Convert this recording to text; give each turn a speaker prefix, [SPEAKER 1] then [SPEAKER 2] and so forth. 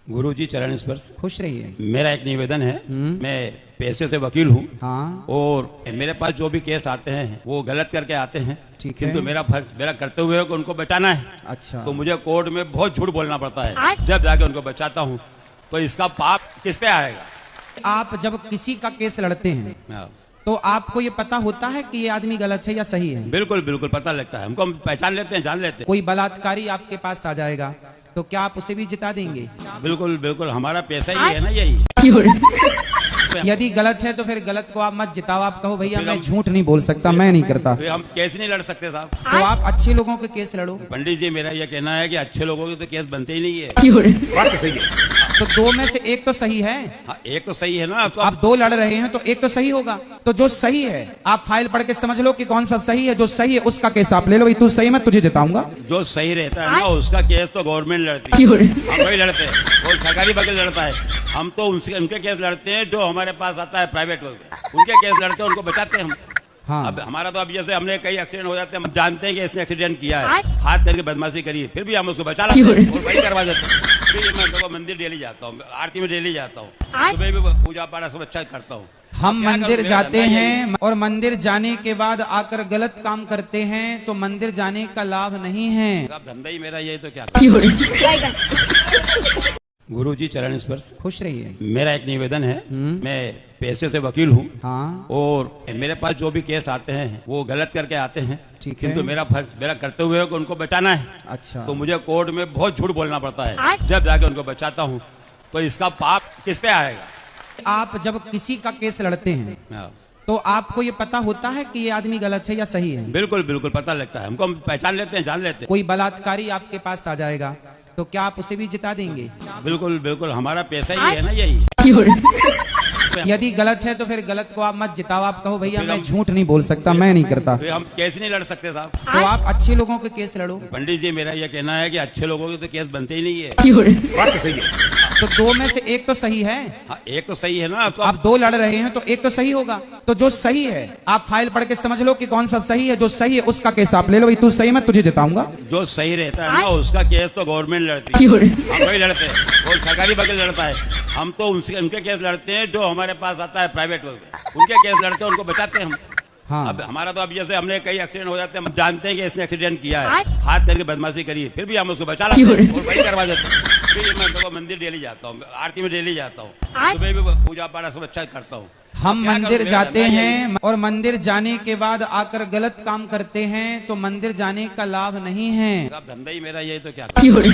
[SPEAKER 1] गुरुजी चरण स्पर्श।
[SPEAKER 2] खुश रहिए।
[SPEAKER 1] मेरा एक निवेदन है, मैं पेशे से वकील हूँ।
[SPEAKER 2] हाँ।
[SPEAKER 1] और मेरे पास जो भी केस आते हैं वो गलत करके आते हैं,
[SPEAKER 2] ठीक है।
[SPEAKER 1] किंतु मेरा कर्तव्य हुए कि उनको बचाना है।
[SPEAKER 2] अच्छा।
[SPEAKER 1] तो मुझे कोर्ट में बहुत झूठ बोलना पड़ता है, जब जाके उनको बचाता हूँ। तो इसका पाप किस पे आएगा?
[SPEAKER 2] आप जब किसी का केस लड़ते हैं तो आपको ये पता होता है कि ये आदमी गलत है या सही है?
[SPEAKER 1] बिल्कुल बिल्कुल पता लगता है हमको, हम पहचान लेते हैं, जान लेते हैं।
[SPEAKER 2] कोई बलात्कारी आपके पास आ जाएगा तो क्या आप उसे भी जिता देंगे?
[SPEAKER 1] बिल्कुल बिल्कुल, हमारा पैसा ही है ना यही।
[SPEAKER 2] यदि गलत है तो फिर गलत को आप मत जिताओ, आप कहो भैया मैं झूठ नहीं बोल सकता, मैं नहीं करता।
[SPEAKER 1] हम केस नहीं लड़ सकते साहब।
[SPEAKER 2] तो आप अच्छे लोगों के केस लड़ो।
[SPEAKER 1] पंडित जी, मेरा यह कहना है कि अच्छे लोगों के तो केस बनते ही नहीं है। बात तो सही है।
[SPEAKER 2] तो दो में से एक तो सही है।
[SPEAKER 1] हाँ, एक तो सही है ना। तो
[SPEAKER 2] आप दो लड़ रहे हैं तो एक तो सही होगा। तो जो सही है आप फाइल पढ़ के समझ लो कि कौन सा सही है। जो सही है उसका केस आप ले लो, तू सही, मैं तुझे जिताऊंगा।
[SPEAKER 1] जो सही रहता है ना उसका केस तो गवर्नमेंट लड़ती है, हम वही लड़ते हैं। वो सरकारी वकील लड़ता है, हम तो उनके केस लड़ते हैं। जो हमारे पास आता है प्राइवेट वकील, उनके केस लड़ते हैं, उनको बचाते हैं हम।
[SPEAKER 2] हाँ।
[SPEAKER 1] अब हमारा तो अब जैसे हमने कई एक्सीडेंट हो जाते हैं, हम जानते हैं कि इसने एक्सीडेंट किया है, हाथ करके बदमाशी करी है, फिर भी हम उसको बचा लाते हैं और वही करवा देते हैं। मैं तो मंदिर डेली जाता हूँ, आरती में डेली जाता हूँ, सुबह भी पूजा पाठ सब अच्छा करता हूँ।
[SPEAKER 2] हम मंदिर जाते हैं और मंदिर जाने के बाद आकर गलत काम करते हैं तो मंदिर जाने का लाभ नहीं है।
[SPEAKER 1] सब धंधा ही मेरा यही, तो क्या
[SPEAKER 3] Tiger.
[SPEAKER 1] गुरुजी चरण स्पर्श।
[SPEAKER 2] खुश रहिए।
[SPEAKER 1] मेरा एक निवेदन है, मैं पेशे से वकील हूँ।
[SPEAKER 2] हाँ।
[SPEAKER 1] और मेरे पास जो भी केस आते हैं वो गलत करके आते हैं,
[SPEAKER 2] ठीक है।
[SPEAKER 1] किंतु मेरा कर्तव्य हुए कि उनको बचाना है।
[SPEAKER 2] अच्छा।
[SPEAKER 1] तो मुझे कोर्ट में बहुत झूठ बोलना पड़ता है, जब जाके उनको बचाता हूँ। तो इसका पाप किस पे आएगा?
[SPEAKER 2] आप जब किसी का केस लड़ते हैं तो आपको ये पता होता है कि ये आदमी गलत है या सही है?
[SPEAKER 1] बिल्कुल बिल्कुल पता लगता है हमको, हम पहचान लेते हैं, जान लेते हैं।
[SPEAKER 2] कोई बलात्कारी आपके पास आ जाएगा तो क्या आप उसे भी जिता देंगे?
[SPEAKER 1] बिल्कुल बिल्कुल, हमारा पैसा ही है ना यही।
[SPEAKER 2] यदि गलत है तो फिर गलत को आप मत जिताओ, आप कहो भैया मैं झूठ नहीं बोल सकता, मैं नहीं करता।
[SPEAKER 1] हम केस नहीं लड़ सकते साहब।
[SPEAKER 2] तो आप अच्छे लोगों के केस लड़ो।
[SPEAKER 1] पंडित जी, मेरा यह कहना है कि अच्छे लोगों के तो केस बनते ही नहीं है। बात तो सही है।
[SPEAKER 2] तो दो में से एक तो सही है।
[SPEAKER 1] हाँ, एक तो सही है ना। तो
[SPEAKER 2] आप दो लड़ रहे हैं तो एक तो सही होगा। तो जो सही है आप फाइल पढ़ के समझ लो कि कौन सा सही है। जो सही है उसका केस आप ले लो, तू सही, मैं तुझे जिताऊंगा।
[SPEAKER 1] जो सही रहता है ना उसका केस तो गवर्नमेंट लड़ती है, हम वही लड़ते हैं। वो सरकारी वकील लड़ता है, हम तो उनके केस लड़ते हैं। जो हमारे पास आता है प्राइवेट वकील, उनके केस लड़ते हैं, उनको बचाते हैं हम।
[SPEAKER 2] हाँ।
[SPEAKER 1] अब हमारा तो अब जैसे हमने कई एक्सीडेंट हो जाते हैं, हम जानते हैं कि इसने एक्सीडेंट किया है, हाथ करके बदमाशी करी है, फिर भी हम उसको बचा लाते हैं और वही करवा देते हैं। मैं तो मंदिर डेली जाता हूँ, आरती में डेली जाता हूँ, सुबह भी पूजा पाठ सब अच्छा करता हूँ।
[SPEAKER 2] हम मंदिर जाते हैं और मंदिर जाने के बाद आकर गलत काम करते हैं तो मंदिर जाने का लाभ नहीं है।
[SPEAKER 1] सब धंधा ही मेरा यही, तो क्या
[SPEAKER 3] Tiger.